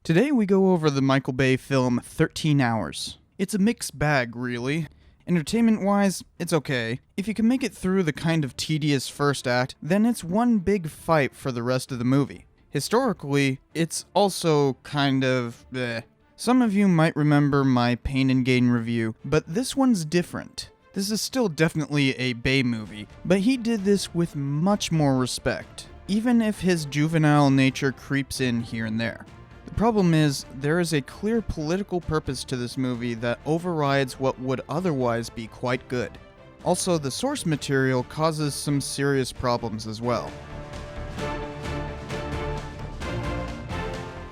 Today we go over the Michael Bay film 13 Hours. It's a mixed bag, really. Entertainment-wise, it's okay. If you can make it through the kind of tedious first act, then it's one big fight for the rest of the movie. Historically, it's also kind of bleh. Some of you might remember my Pain and Gain review, but this one's different. This is still definitely a Bay movie, but he did this with much more respect, even if his juvenile nature creeps in here and there. The problem is, there is a clear political purpose to this movie that overrides what would otherwise be quite good. Also, the source material causes some serious problems as well.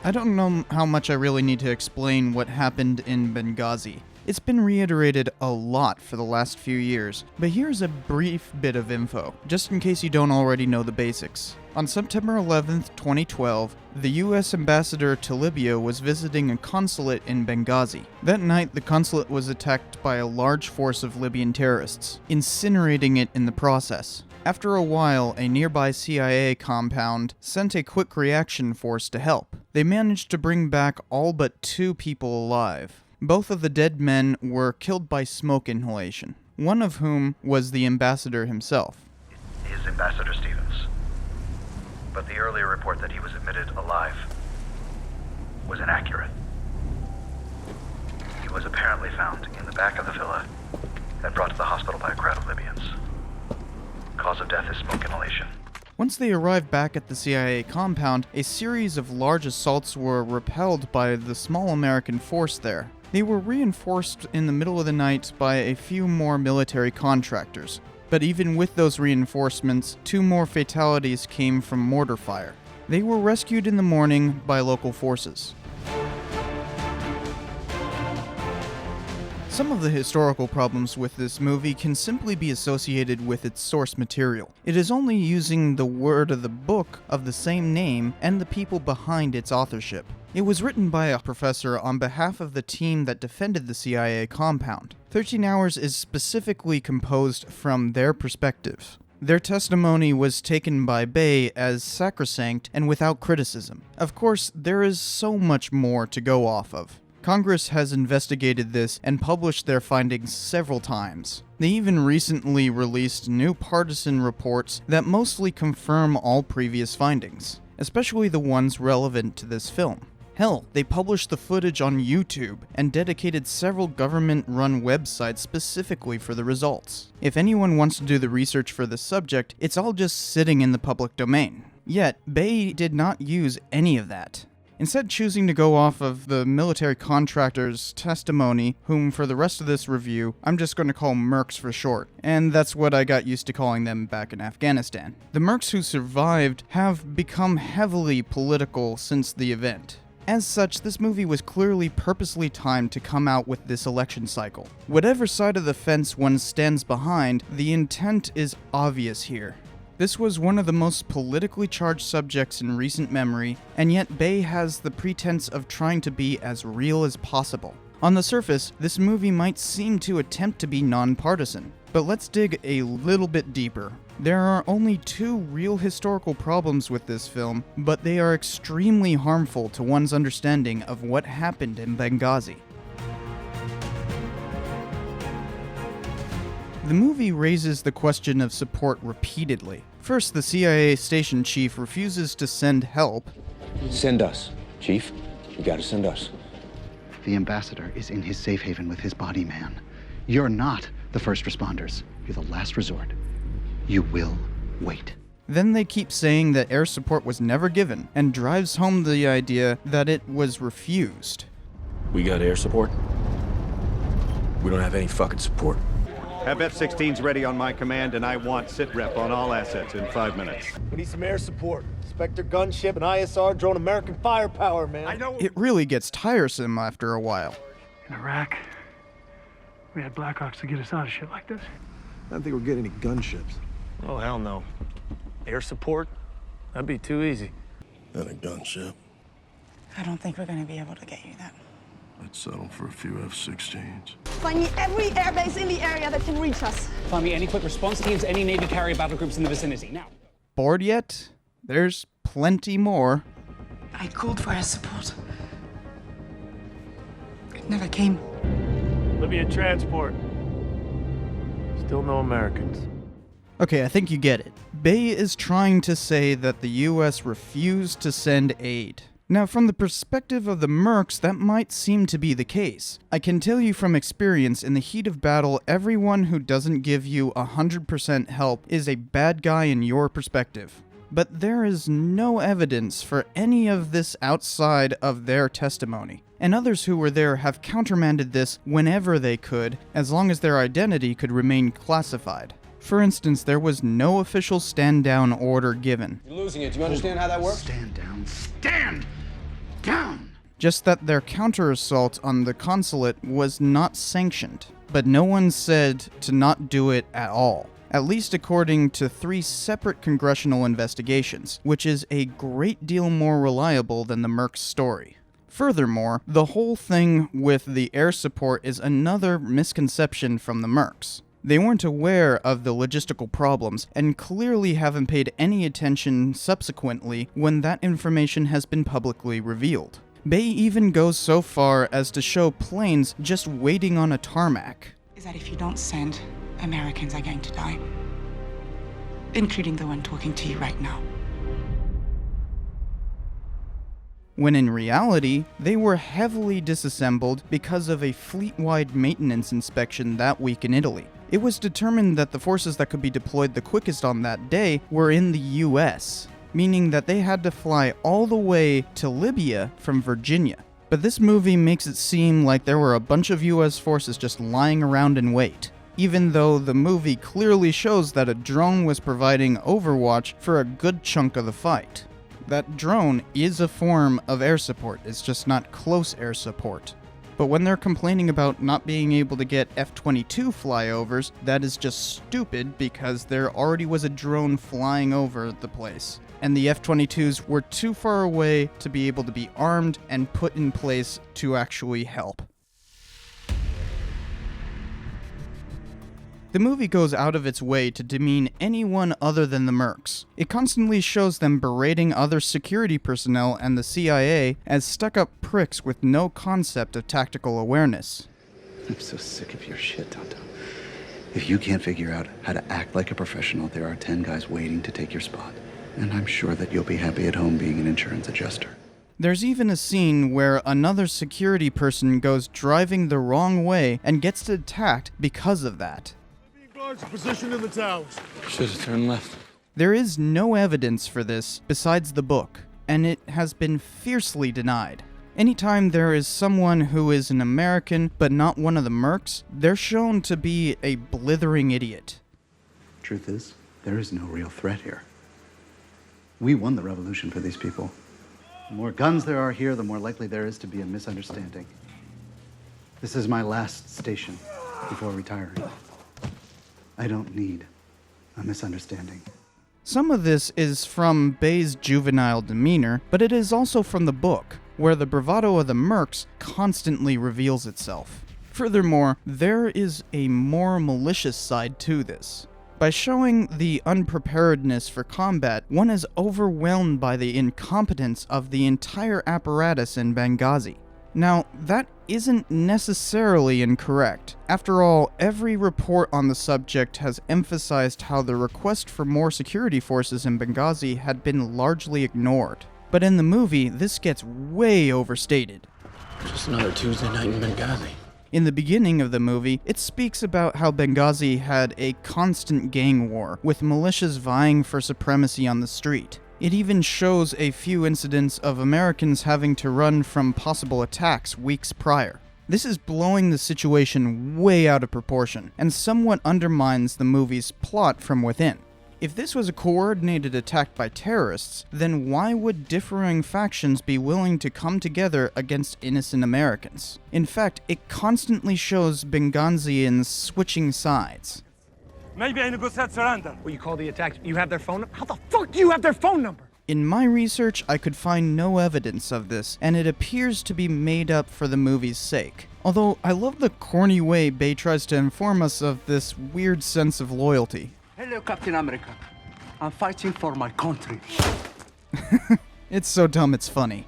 I don't know how much I really need to explain what happened in Benghazi. It's been reiterated a lot for the last few years, but here's a brief bit of info, just in case you don't already know the basics. On September 11th, 2012, the US ambassador to Libya was visiting a consulate in Benghazi. That night, the consulate was attacked by a large force of Libyan terrorists, incinerating it in the process. After a while, a nearby CIA compound sent a quick reaction force to help. They managed to bring back all but 2 people alive. Both of the dead men were killed by smoke inhalation, one of whom was the ambassador himself. It is Ambassador Stevens. But the earlier report that he was admitted alive was inaccurate. He was apparently found in the back of the villa and brought to the hospital by a crowd of Libyans. Cause of death is smoke inhalation. Once they arrived back at the CIA compound, a series of large assaults were repelled by the small American force there. They were reinforced in the middle of the night by a few more military contractors. But even with those reinforcements, 2 more fatalities came from mortar fire. They were rescued in the morning by local forces. Some of the historical problems with this movie can simply be associated with its source material. It is only using the word of the book of the same name and the people behind its authorship. It was written by a professor on behalf of the team that defended the CIA compound. 13 Hours is specifically composed from their perspective. Their testimony was taken by Bay as sacrosanct and without criticism. Of course, there is so much more to go off of. Congress has investigated this and published their findings several times. They even recently released new partisan reports that mostly confirm all previous findings, especially the ones relevant to this film. Hell, they published the footage on YouTube and dedicated several government-run websites specifically for the results. If anyone wants to do the research for this subject, it's all just sitting in the public domain. Yet, Bay did not use any of that. Instead choosing to go off of the military contractor's testimony, whom for the rest of this review, I'm just going to call Mercs for short, and that's what I got used to calling them back in Afghanistan. The Mercs who survived have become heavily political since the event. As such, this movie was clearly purposely timed to come out with this election cycle. Whatever side of the fence one stands behind, the intent is obvious here. This was one of the most politically charged subjects in recent memory, and yet Bay has the pretense of trying to be as real as possible. On the surface, this movie might seem to attempt to be nonpartisan, but let's dig a little bit deeper. There are only 2 real historical problems with this film, but they are extremely harmful to one's understanding of what happened in Benghazi. The movie raises the question of support repeatedly. First, the CIA station chief refuses to send help. Send us, Chief. You gotta send us. The ambassador is in his safe haven with his body man. You're not the first responders. You're the last resort. You will wait. Then they keep saying that air support was never given, and drives home the idea that it was refused. We got air support? We don't have any fucking support. Have F-16s ready on my command, and I want sit-rep on all assets in 5 minutes. We need some air support. Spectre gunship and ISR drone American firepower, man. I know. It really gets tiresome after a while. In Iraq, we had Blackhawks to get us out of shit like this. I don't think we're getting any gunships. Oh, hell no. Air support? That'd be too easy. And a gunship. I don't think we're gonna be able to get you that. I'd settle for a few F-16s. Find me every airbase in the area that can reach us. Find me any quick response teams, any Navy carrier battle groups in the vicinity, now. Bored yet? There's plenty more. I called for air support. It never came. Libyan transport. Still no Americans. Okay, I think you get it. Bay is trying to say that the US refused to send aid. Now, from the perspective of the Mercs, that might seem to be the case. I can tell you from experience, in the heat of battle, everyone who doesn't give you 100% help is a bad guy in your perspective. But there is no evidence for any of this outside of their testimony. And others who were there have countermanded this whenever they could, as long as their identity could remain classified. For instance, there was no official stand-down order given. You're losing it. Do you understand how that works? Stand down. Stand down! Just that their counter-assault on the consulate was not sanctioned. But no one said to not do it at all. At least according to 3 separate congressional investigations, which is a great deal more reliable than the Mercs story. Furthermore, the whole thing with the air support is another misconception from the Mercs. They weren't aware of the logistical problems, and clearly haven't paid any attention subsequently when that information has been publicly revealed. Bay even goes so far as to show planes just waiting on a tarmac. Is that if you don't send, Americans are going to die. Including the one talking to you right now. When in reality, they were heavily disassembled because of a fleet-wide maintenance inspection that week in Italy. It was determined that the forces that could be deployed the quickest on that day were in the US, meaning that they had to fly all the way to Libya from Virginia. But this movie makes it seem like there were a bunch of US forces just lying around in wait, even though the movie clearly shows that a drone was providing overwatch for a good chunk of the fight. That drone is a form of air support, it's just not close air support. But when they're complaining about not being able to get F-22 flyovers, that is just stupid because there already was a drone flying over the place. And the F-22s were too far away to be able to be armed and put in place to actually help. The movie goes out of its way to demean anyone other than the Mercs. It constantly shows them berating other security personnel and the CIA as stuck-up pricks with no concept of tactical awareness. I'm so sick of your shit, Tonto. If you can't figure out how to act like a professional, there are 10 guys waiting to take your spot. And I'm sure that you'll be happy at home being an insurance adjuster. There's even a scene where another security person goes driving the wrong way and gets attacked because of that. Position in the towers. Should have turned left. There is no evidence for this besides the book, and it has been fiercely denied. Anytime there is someone who is an American but not one of the Mercs, they're shown to be a blithering idiot. Truth is, there is no real threat here. We won the revolution for these people. The more guns there are here, the more likely there is to be a misunderstanding. This is my last station before retiring. I don't need a misunderstanding. Some of this is from Bay's juvenile demeanor, but it is also from the book, where the bravado of the Mercs constantly reveals itself. Furthermore, there is a more malicious side to this. By showing the unpreparedness for combat, one is overwhelmed by the incompetence of the entire apparatus in Benghazi. Now, that isn't necessarily incorrect. After all, every report on the subject has emphasized how the request for more security forces in Benghazi had been largely ignored. But in the movie, this gets way overstated. Just another Tuesday night in Benghazi. In the beginning of the movie, it speaks about how Benghazi had a constant gang war, with militias vying for supremacy on the street. It even shows a few incidents of Americans having to run from possible attacks weeks prior. This is blowing the situation way out of proportion, and somewhat undermines the movie's plot from within. If this was a coordinated attack by terrorists, then why would differing factions be willing to come together against innocent Americans? In fact, it constantly shows Benghazians switching sides. Maybe I negotiate surrender. Well, you call the attack. You have their phone number? How the fuck do you have their phone number? In my research, I could find no evidence of this, and it appears to be made up for the movie's sake. Although, I love the corny way Bay tries to inform us of this weird sense of loyalty. Hello, Captain America. I'm fighting for my country. It's so dumb it's funny.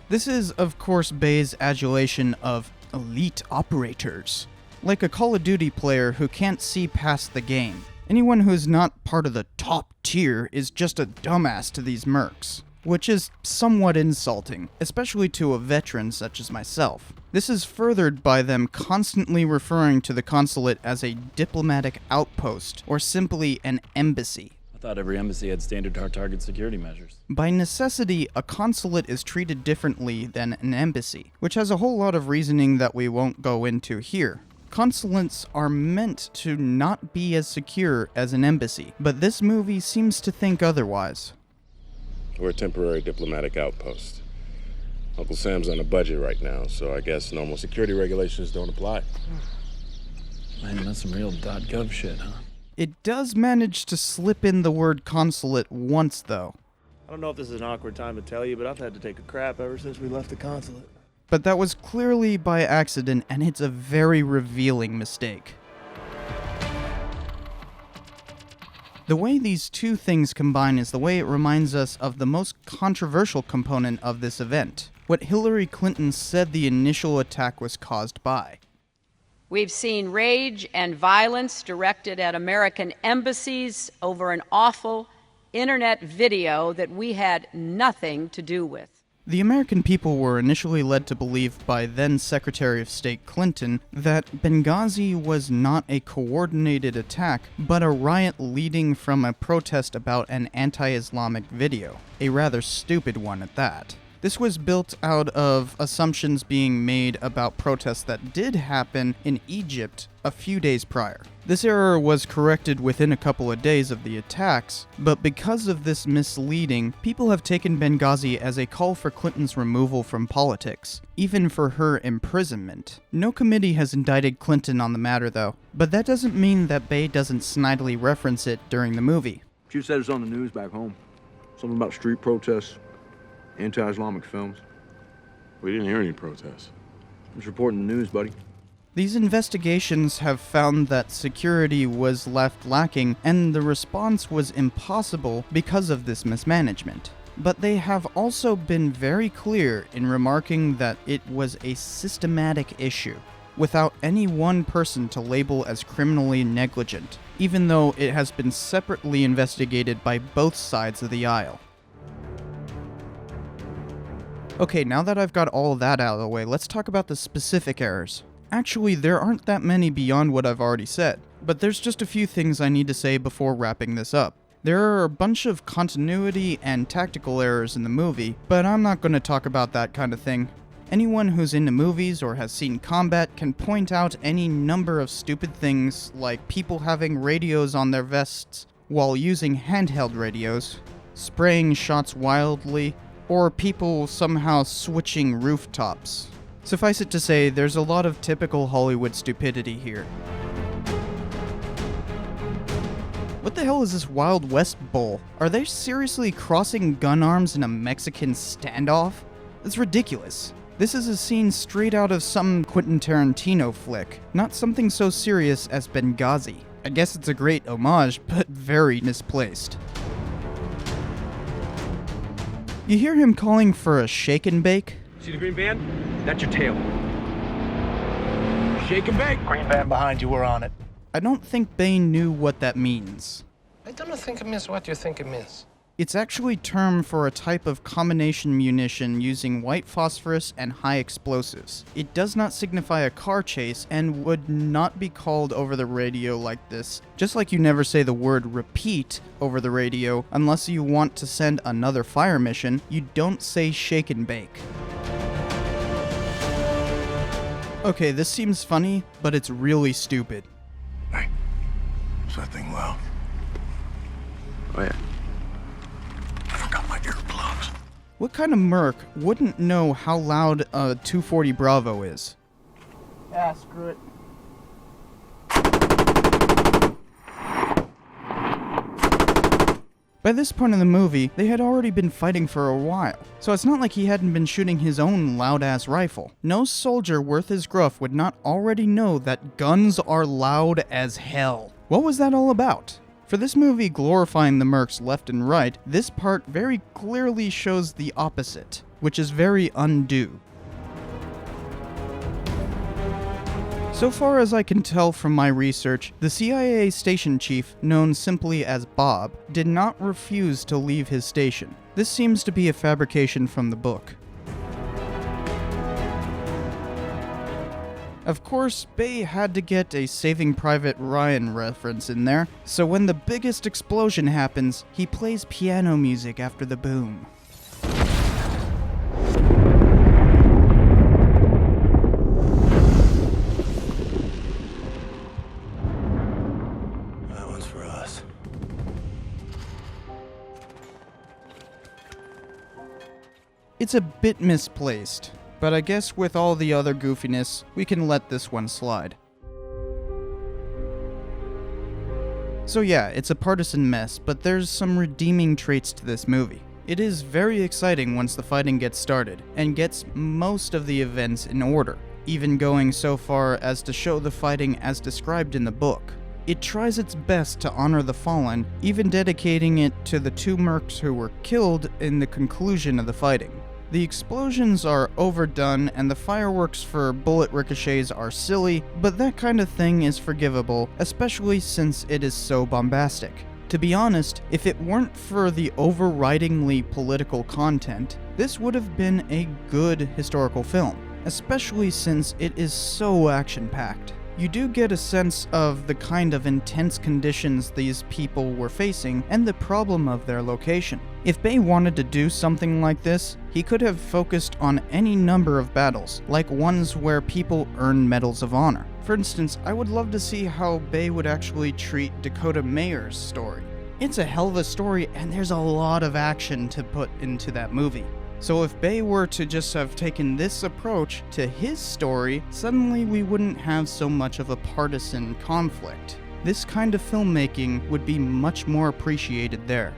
This is, of course, Bay's adulation of elite operators. Like a Call of Duty player who can't see past the game. Anyone who's not part of the top tier is just a dumbass to these mercs, which is somewhat insulting, especially to a veteran such as myself. This is furthered by them constantly referring to the consulate as a diplomatic outpost, or simply an embassy. I thought every embassy had standard target security measures. By necessity, a consulate is treated differently than an embassy, which has a whole lot of reasoning that we won't go into here. Consulates are meant to not be as secure as an embassy, but this movie seems to think otherwise. We're a temporary diplomatic outpost. Uncle Sam's on a budget right now, so I guess normal security regulations don't apply. Man, that's some real .gov shit, huh? It does manage to slip in the word consulate once, though. I don't know if this is an awkward time to tell you, but I've had to take a crap ever since we left the consulate. But that was clearly by accident, and it's a very revealing mistake. The way these two things combine is the way it reminds us of the most controversial component of this event, what Hillary Clinton said the initial attack was caused by. We've seen rage and violence directed at American embassies over an awful internet video that we had nothing to do with. The American people were initially led to believe by then Secretary of State Clinton that Benghazi was not a coordinated attack, but a riot leading from a protest about an anti-Islamic video, a rather stupid one at that. This was built out of assumptions being made about protests that did happen in Egypt a few days prior. This error was corrected within a couple of days of the attacks, but because of this misleading, people have taken Benghazi as a call for Clinton's removal from politics, even for her imprisonment. No committee has indicted Clinton on the matter though, but that doesn't mean that Bay doesn't snidely reference it during the movie. You said it's on the news back home. Something about street protests, anti-Islamic films. We didn't hear any protests. I'm just reporting the news, buddy. These investigations have found that security was left lacking and the response was impossible because of this mismanagement. But they have also been very clear in remarking that it was a systematic issue, without any one person to label as criminally negligent, even though it has been separately investigated by both sides of the aisle. Okay, now that I've got all of that out of the way, let's talk about the specific errors. Actually, there aren't that many beyond what I've already said, but there's just a few things I need to say before wrapping this up. There are a bunch of continuity and tactical errors in the movie, but I'm not going to talk about that kind of thing. Anyone who's into movies or has seen combat can point out any number of stupid things, like people having radios on their vests while using handheld radios, spraying shots wildly, or people somehow switching rooftops. Suffice it to say, there's a lot of typical Hollywood stupidity here. What the hell is this Wild West bull? Are they seriously crossing gun arms in a Mexican standoff? That's ridiculous. This is a scene straight out of some Quentin Tarantino flick, not something so serious as Benghazi. I guess it's a great homage, but very misplaced. You hear him calling for a shake and bake? See the green band? That's your tail. Shake and bake. Green band behind you, we're on it. I don't think Bane knew what that means. I don't think it means what you think it means. It's actually term for a type of combination munition using white phosphorus and high explosives. It does not signify a car chase and would not be called over the radio like this, just like you never say the word repeat over the radio unless you want to send another fire mission, you don't say shake and bake. Okay, this seems funny, but it's really stupid. Hey, is that thing loud? Oh yeah. I forgot my earplugs. What kind of merc wouldn't know how loud a 240 Bravo is? Yeah, screw it. By this point in the movie, they had already been fighting for a while, so it's not like he hadn't been shooting his own loud-ass rifle. No soldier worth his gruff would not already know that guns are loud as hell. What was that all about? For this movie glorifying the mercs left and right, this part very clearly shows the opposite, which is very undue. So far as I can tell from my research, the CIA station chief, known simply as Bob, did not refuse to leave his station. This seems to be a fabrication from the book. Of course, Bay had to get a Saving Private Ryan reference in there, so when the biggest explosion happens, he plays piano music after the boom. That one's for us. It's a bit misplaced, but I guess with all the other goofiness, we can let this one slide. So yeah, it's a partisan mess, but there's some redeeming traits to this movie. It is very exciting once the fighting gets started, and gets most of the events in order, even going so far as to show the fighting as described in the book. It tries its best to honor the fallen, even dedicating it to the 2 Mercs who were killed in the conclusion of the fighting. The explosions are overdone and the fireworks for bullet ricochets are silly, but that kind of thing is forgivable, especially since it is so bombastic. To be honest, if it weren't for the overridingly political content, this would have been a good historical film, especially since it is so action-packed. You do get a sense of the kind of intense conditions these people were facing and the problem of their location. If Bay wanted to do something like this, he could have focused on any number of battles, like ones where people earn medals of honor. For instance, I would love to see how Bay would actually treat Dakota Mayer's story. It's a hell of a story and there's a lot of action to put into that movie. So if Bay were to just have taken this approach to his story, suddenly we wouldn't have so much of a partisan conflict. This kind of filmmaking would be much more appreciated there.